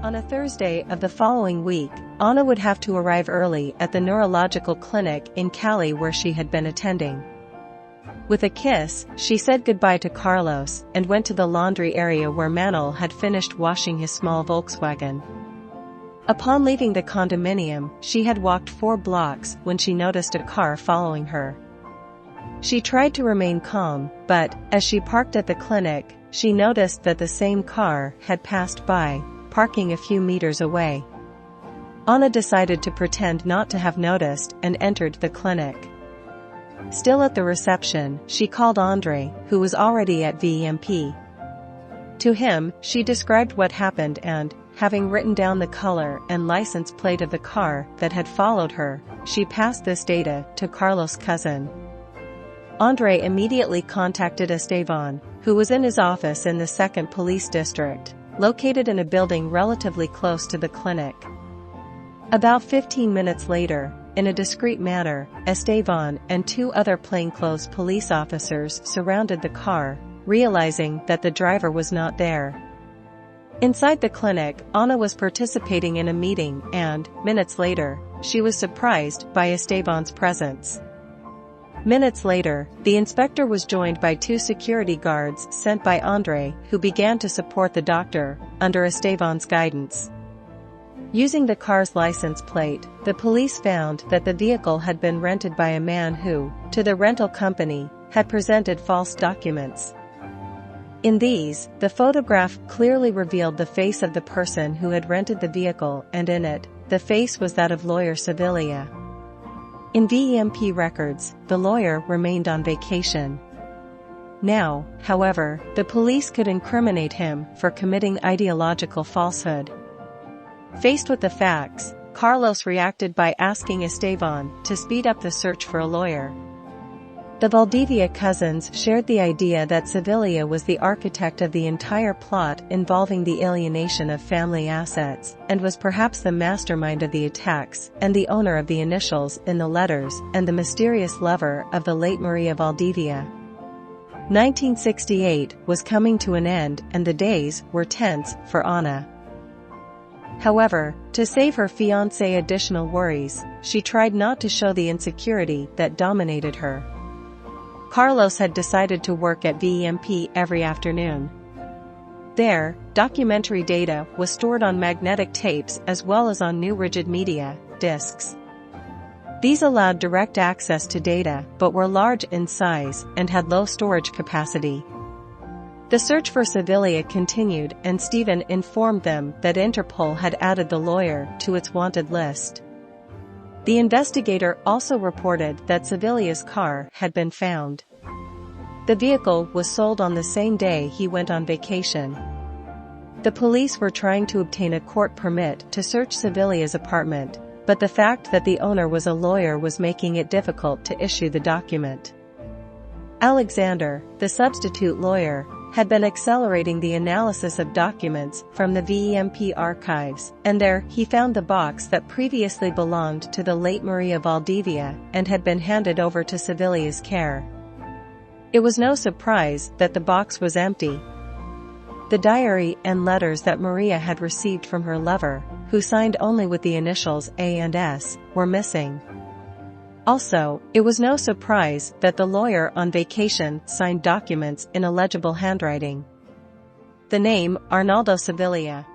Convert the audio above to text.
On a Thursday of the following week, Anna would have to arrive early at the neurological clinic in Cali where she had been attending. With a kiss, she said goodbye to Carlos and went to the laundry area where Manuel had finished washing his small Volkswagen. Upon leaving the condominium, she had walked 4 blocks when she noticed a car following her. She tried to remain calm, but, as she parked at the clinic, she noticed that the same car had passed by, parking a few meters away. Anna decided to pretend not to have noticed and entered the clinic. Still at the reception, she called Andre, who was already at VEMP. To him, she described what happened and, having written down the color and license plate of the car that had followed her, she passed this data to Carlos' cousin. Andre immediately contacted Esteban, who was in his office in the 2nd Police District, located in a building relatively close to the clinic. About 15 minutes later, in a discreet manner, Esteban and 2 other plainclothes police officers surrounded the car, realizing that the driver was not there. Inside the clinic, Anna was participating in a meeting and, minutes later, she was surprised by Esteban's presence. Minutes later, the inspector was joined by 2 security guards sent by Andre, who began to support the doctor, under Esteban's guidance. Using the car's license plate, the police found that the vehicle had been rented by a man who, to the rental company, had presented false documents. In these, the photograph clearly revealed the face of the person who had rented the vehicle, and in it, the face was that of lawyer Sevilla. In VEMP records, the lawyer remained on vacation. Now, however, the police could incriminate him for committing ideological falsehood. Faced with the facts, Carlos reacted by asking Esteban to speed up the search for a lawyer. The Valdivia cousins shared the idea that Sevilla was the architect of the entire plot involving the alienation of family assets, and was perhaps the mastermind of the attacks, and the owner of the initials in the letters, and the mysterious lover of the late Maria Valdivia. 1968 was coming to an end and the days were tense for Anna. However, to save her fiancé additional worries, she tried not to show the insecurity that dominated her. Carlos had decided to work at VEMP every afternoon. There, documentary data was stored on magnetic tapes as well as on new rigid media discs. These allowed direct access to data but were large in size and had low storage capacity. The search for Sevilla continued and Stephen informed them that Interpol had added the lawyer to its wanted list. The investigator also reported that Sevilla's car had been found. The vehicle was sold on the same day he went on vacation. The police were trying to obtain a court permit to search Sevilla's apartment, but the fact that the owner was a lawyer was making it difficult to issue the document. Alexander, the substitute lawyer, had been accelerating the analysis of documents from the VEMP archives, and there he found the box that previously belonged to the late Maria Valdivia and had been handed over to Sevilla's care. It was no surprise that the box was empty. The diary and letters that Maria had received from her lover, who signed only with the initials A and S, were missing. Also, it was no surprise that the lawyer on vacation signed documents in illegible handwriting. The name, Arnaldo Sevilla,